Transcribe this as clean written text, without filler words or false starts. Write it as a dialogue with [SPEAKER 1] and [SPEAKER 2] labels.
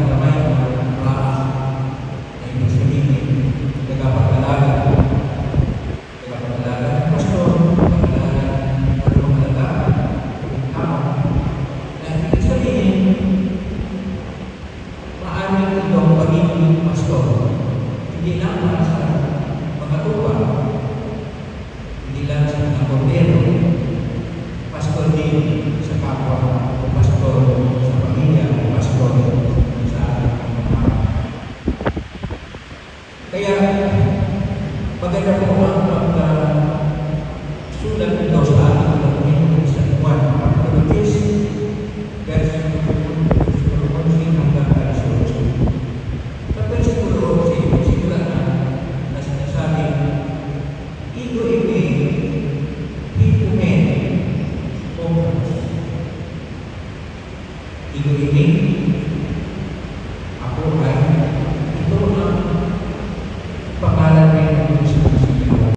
[SPEAKER 1] ramay na raas na ibig sabihin, nagpapag-alaga, pastor, nagpapag-alaga, marunong alaga, tama. Na ibig sabihin, maaaring itong pagiging pastor, hindi lang para sa mga tuwa, hindi lang sa mga kordero, pastor din sa kapwa, pastor sa pamilya, pastor sa mga. Kaya, maganda po ang pagsulat ito sa ating dokumento sa Juan, Pagkalutis, versikulo 11 hanggang 18. Sa versikulo 11, sigura na sinasabing, ito ikumen, obras. Ito